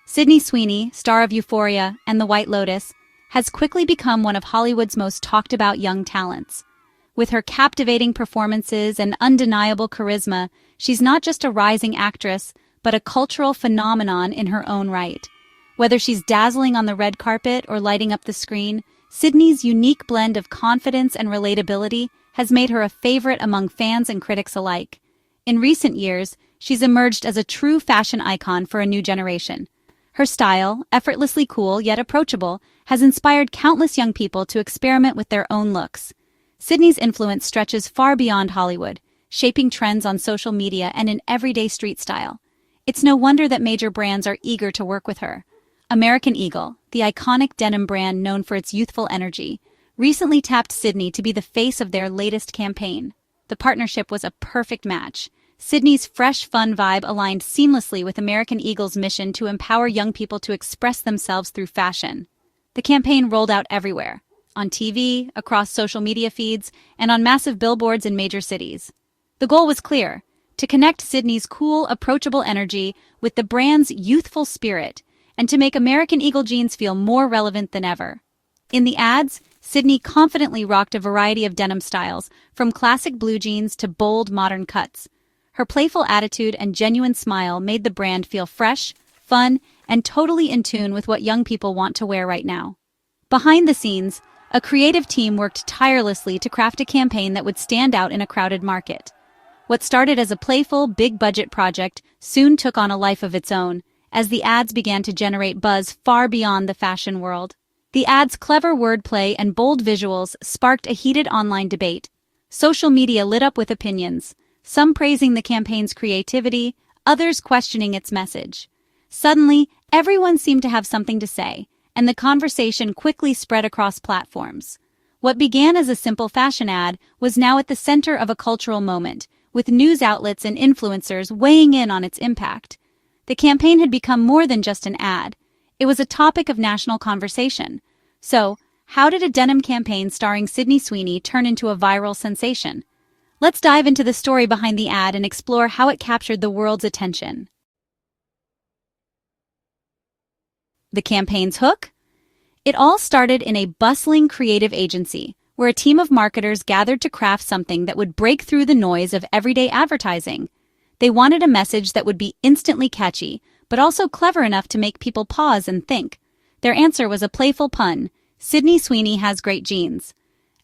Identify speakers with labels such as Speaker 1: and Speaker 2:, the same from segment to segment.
Speaker 1: Sydney Sweeney, star of Euphoria and The White Lotus, has quickly become one of Hollywood's most talked-about young talents. With her captivating performances and undeniable charisma, she's not just a rising actress, but a cultural phenomenon in her own right. Whether she's dazzling on the red carpet or lighting up the screen, Sydney's unique blend of confidence and relatability has made her a favorite among fans and critics alike. In recent years, she's emerged as a true fashion icon for a new generation. Her style, effortlessly cool yet approachable, has inspired countless young people to experiment with their own looks. Sydney's influence stretches far beyond Hollywood, shaping trends on social media and in everyday street style. It's no wonder that major brands are eager to work with her. American Eagle, the iconic denim brand known for its youthful energy, recently tapped Sydney to be the face of their latest campaign. The partnership was a perfect match. Sydney's fresh, fun vibe aligned seamlessly with American Eagle's mission to empower young people to express themselves through fashion. The campaign rolled out everywhere, on TV, across social media feeds, and on massive billboards in major cities. The goal was clear: to connect Sydney's cool, approachable energy with the brand's youthful spirit, and to make American Eagle jeans feel more relevant than ever. In the ads, Sydney confidently rocked a variety of denim styles, from classic blue jeans to bold, modern cuts. Her playful attitude and genuine smile made the brand feel fresh, fun, and totally in tune with what young people want to wear right now. Behind the scenes, a creative team worked tirelessly to craft a campaign that would stand out in a crowded market. What started as a playful, big-budget project soon took on a life of its own, as the ads began to generate buzz far beyond the fashion world. The ads' clever wordplay and bold visuals sparked a heated online debate. Social media lit up with opinions, some praising the campaign's creativity, others questioning its message. Suddenly, everyone seemed to have something to say, and the conversation quickly spread across platforms. What began as a simple fashion ad was now at the center of a cultural moment, with news outlets and influencers weighing in on its impact. The campaign had become more than just an ad. It was a topic of national conversation. So, how did a denim campaign starring Sydney Sweeney turn into a viral sensation? Let's dive into the story behind the ad and explore how it captured the world's attention. The campaign's hook? It all started in a bustling creative agency, where a team of marketers gathered to craft something that would break through the noise of everyday advertising. They wanted a message that would be instantly catchy, but also clever enough to make people pause and think. Their answer was a playful pun: Sydney Sweeney has great jeans.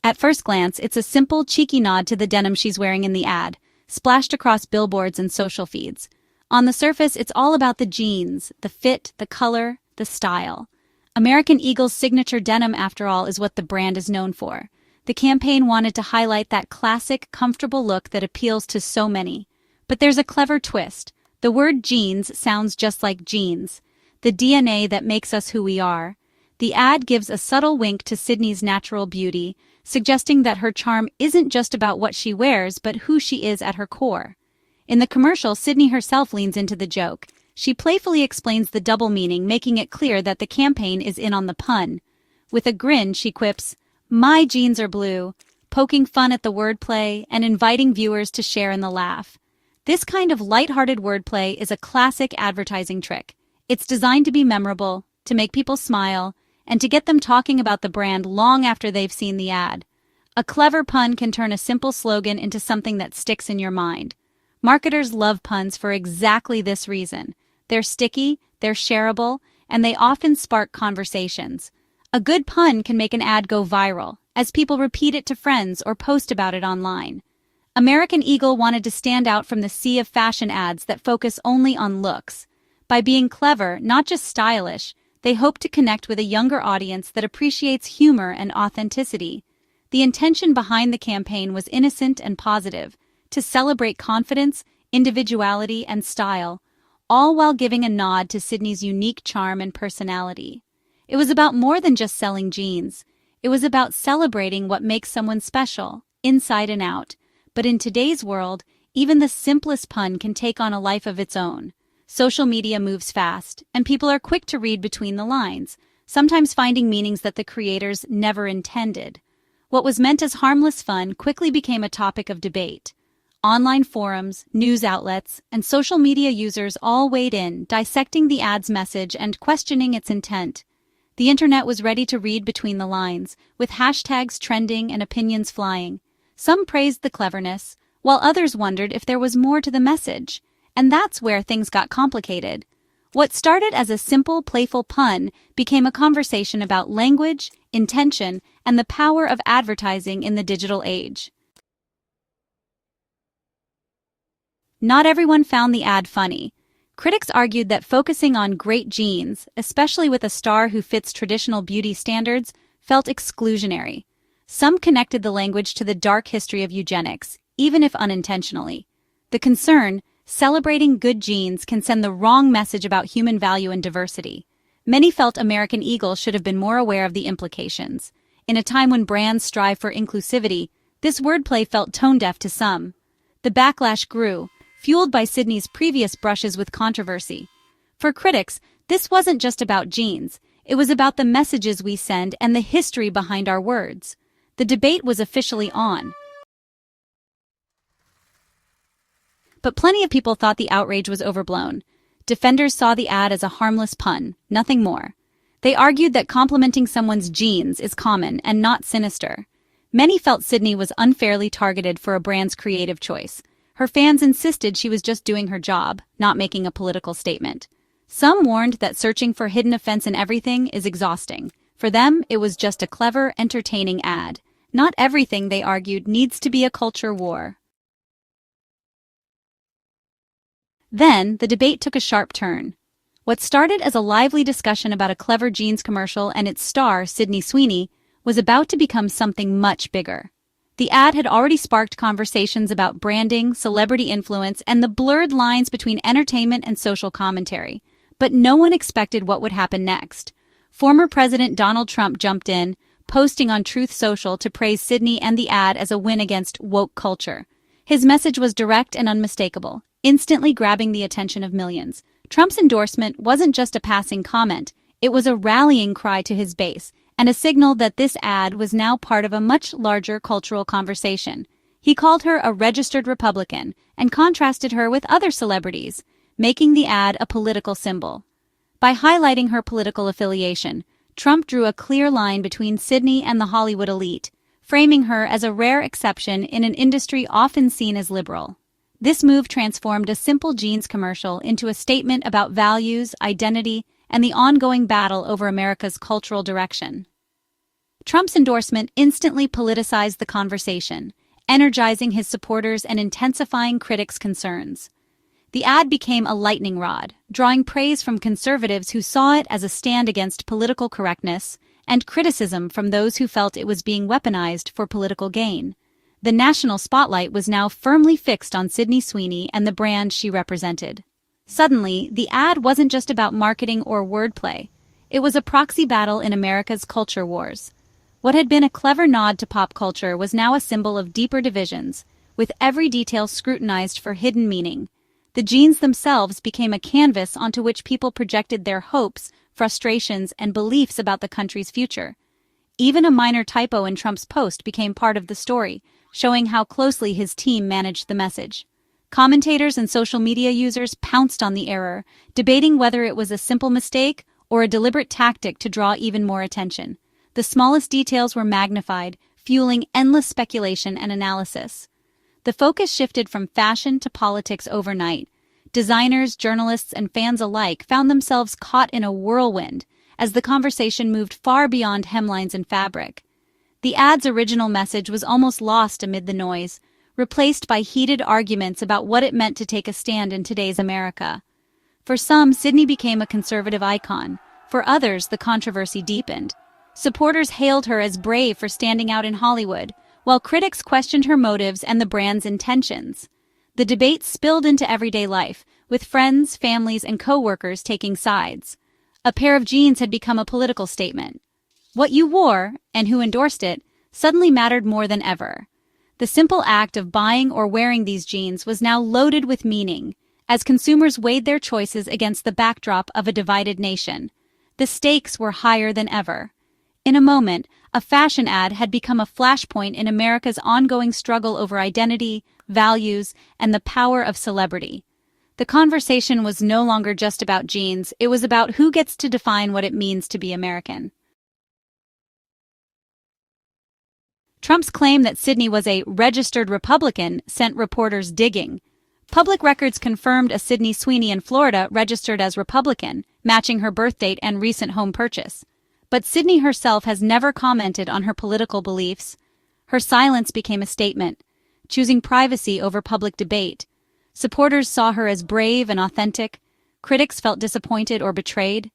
Speaker 1: At first glance, it's a simple, cheeky nod to the denim she's wearing in the ad, splashed across billboards and social feeds. On the surface, it's all about the jeans, the fit, the color, the style. American Eagle's signature denim, after all, is what the brand is known for. The campaign wanted to highlight that classic, comfortable look that appeals to so many. But there's a clever twist. The word jeans sounds just like genes, the DNA that makes us who we are. The ad gives a subtle wink to Sydney's natural beauty, suggesting that her charm isn't just about what she wears, but who she is at her core. In the commercial, Sydney herself leans into the joke. She playfully explains the double meaning, making it clear that the campaign is in on the pun. With a grin, she quips, "My jeans are blue," poking fun at the wordplay and inviting viewers to share in the laugh. This kind of lighthearted wordplay is a classic advertising trick. It's designed to be memorable, to make people smile, and to get them talking about the brand long after they've seen the ad. A clever pun can turn a simple slogan into something that sticks in your mind. Marketers love puns for exactly this reason. They're sticky, they're shareable, and they often spark conversations. A good pun can make an ad go viral, as people repeat it to friends or post about it online. American Eagle wanted to stand out from the sea of fashion ads that focus only on looks. By being clever, not just stylish, they hope to connect with a younger audience that appreciates humor and authenticity. The intention behind the campaign was innocent and positive, to celebrate confidence, individuality, and style, all while giving a nod to Sydney's unique charm and personality. It was about more than just selling jeans. It was about celebrating what makes someone special, inside and out. But in today's world, even the simplest pun can take on a life of its own. Social media moves fast, and people are quick to read between the lines, sometimes finding meanings that the creators never intended. What was meant as harmless fun quickly became a topic of debate. Online forums, news outlets, and social media users all weighed in, dissecting the ad's message and questioning its intent. The internet was ready to read between the lines, with hashtags trending and opinions flying. Some praised the cleverness, while others wondered if there was more to the message. And that's where things got complicated. What started as a simple, playful pun became a conversation about language, intention, and the power of advertising in the digital age. Not everyone found the ad funny. Critics argued that focusing on great genes, especially with a star who fits traditional beauty standards, felt exclusionary. Some connected the language to the dark history of eugenics, even if unintentionally. The concern, celebrating good genes, can send the wrong message about human value and diversity. Many felt American Eagle should have been more aware of the implications. In a time when brands strive for inclusivity, this wordplay felt tone-deaf to some. The backlash grew, fueled by Sydney's previous brushes with controversy. For critics, this wasn't just about genes. It was about the messages we send and the history behind our words. The debate was officially on. But plenty of people thought the outrage was overblown. Defenders saw the ad as a harmless pun, nothing more. They argued that complimenting someone's genes is common and not sinister. Many felt Sydney was unfairly targeted for a brand's creative choice. Her fans insisted she was just doing her job, not making a political statement. Some warned that searching for hidden offense in everything is exhausting. For them, it was just a clever, entertaining ad. Not everything, they argued, needs to be a culture war. Then, the debate took a sharp turn. What started as a lively discussion about a clever jeans commercial and its star, Sydney Sweeney, was about to become something much bigger. The ad had already sparked conversations about branding, celebrity influence, and the blurred lines between entertainment and social commentary. But no one expected what would happen next. Former President Donald Trump jumped in, posting on Truth Social to praise Sydney and the ad as a win against woke culture. His message was direct and unmistakable, instantly grabbing the attention of millions. Trump's endorsement wasn't just a passing comment, it was a rallying cry to his base, and a signal that this ad was now part of a much larger cultural conversation. He called her a registered Republican and contrasted her with other celebrities, making the ad a political symbol. By highlighting her political affiliation, Trump drew a clear line between Sydney and the Hollywood elite, framing her as a rare exception in an industry often seen as liberal. This move transformed a simple jeans commercial into a statement about values, identity, and the ongoing battle over America's cultural direction. Trump's endorsement instantly politicized the conversation, energizing his supporters and intensifying critics' concerns. The ad became a lightning rod, drawing praise from conservatives who saw it as a stand against political correctness and criticism from those who felt it was being weaponized for political gain. The national spotlight was now firmly fixed on Sydney Sweeney and the brand she represented. Suddenly, the ad wasn't just about marketing or wordplay. It was a proxy battle in America's culture wars. What had been a clever nod to pop culture was now a symbol of deeper divisions, with every detail scrutinized for hidden meaning. The jeans themselves became a canvas onto which people projected their hopes, frustrations, and beliefs about the country's future. Even a minor typo in Trump's post became part of the story, showing how closely his team managed the message. Commentators and social media users pounced on the error, debating whether it was a simple mistake or a deliberate tactic to draw even more attention. The smallest details were magnified, fueling endless speculation and analysis. The focus shifted from fashion to politics overnight. Designers, journalists, and fans alike found themselves caught in a whirlwind as the conversation moved far beyond hemlines and fabric. The ad's original message was almost lost amid the noise, replaced by heated arguments about what it meant to take a stand in today's America. For some, Sydney became a conservative icon. For others, the controversy deepened. Supporters hailed her as brave for standing out in Hollywood, while critics questioned her motives and the brand's intentions. The debate spilled into everyday life, with friends, families, and co-workers taking sides. A pair of jeans had become a political statement. What you wore, and who endorsed it, suddenly mattered more than ever. The simple act of buying or wearing these jeans was now loaded with meaning, as consumers weighed their choices against the backdrop of a divided nation. The stakes were higher than ever. In a moment, a fashion ad had become a flashpoint in America's ongoing struggle over identity, values, and the power of celebrity. The conversation was no longer just about jeans, it was about who gets to define what it means to be American. Trump's claim that Sydney was a registered Republican sent reporters digging. Public records confirmed a Sydney Sweeney in Florida registered as Republican, matching her birth date and recent home purchase. But Sydney herself has never commented on her political beliefs. Her silence became a statement, choosing privacy over public debate. Supporters saw her as brave and authentic. Critics felt disappointed or betrayed.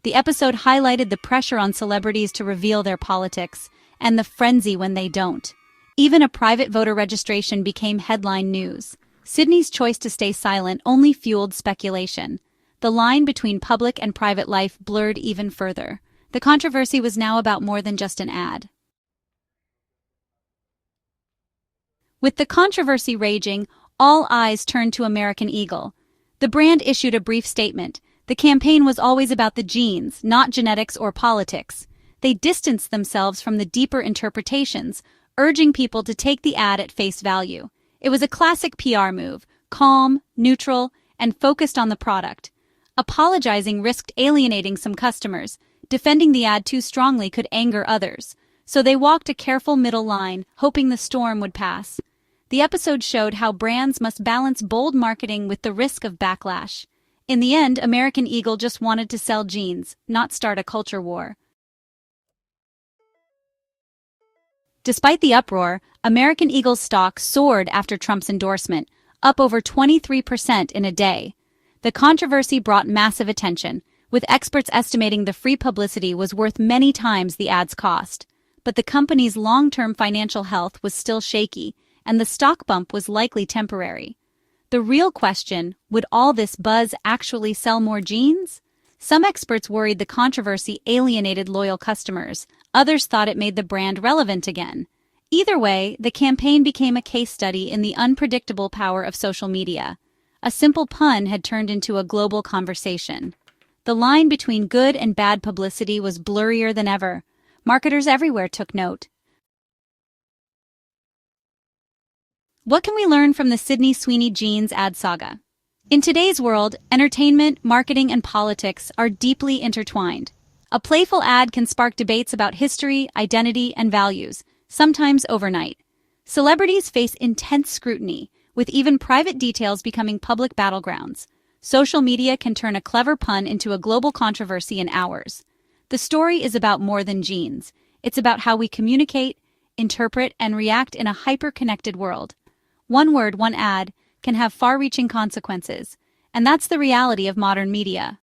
Speaker 1: The episode highlighted the pressure on celebrities to reveal their politics, and the frenzy when they don't. Even a private voter registration became headline news. Sydney's choice to stay silent only fueled speculation. The line between public and private life blurred even further. The controversy was now about more than just an ad. With the controversy raging, all eyes turned to American Eagle. The brand issued a brief statement. The campaign was always about the genes, not genetics or politics. They distanced themselves from the deeper interpretations, urging people to take the ad at face value. It was a classic PR move, calm, neutral, and focused on the product. Apologizing risked alienating some customers. Defending the ad too strongly could anger others. So they walked a careful middle line, hoping the storm would pass. The episode showed how brands must balance bold marketing with the risk of backlash. In the end, American Eagle just wanted to sell jeans, not start a culture war. Despite the uproar, American Eagle's stock soared after Trump's endorsement, up over 23% in a day. The controversy brought massive attention, with experts estimating the free publicity was worth many times the ad's cost. But the company's long-term financial health was still shaky, and the stock bump was likely temporary. The real question, would all this buzz actually sell more jeans? Some experts worried the controversy alienated loyal customers. Others thought it made the brand relevant again. Either way, the campaign became a case study in the unpredictable power of social media. A simple pun had turned into a global conversation. The line between good and bad publicity was blurrier than ever. Marketers everywhere took note. What can we learn from the Sydney Sweeney jeans ad saga? In today's world, entertainment, marketing, and politics are deeply intertwined. A playful ad can spark debates about history, identity, and values, sometimes overnight. Celebrities face intense scrutiny, with even private details becoming public battlegrounds. Social media can turn a clever pun into a global controversy in hours. The story is about more than jeans. It's about how we communicate, interpret, and react in a hyper-connected world. One word, one ad, can have far-reaching consequences, and that's the reality of modern media.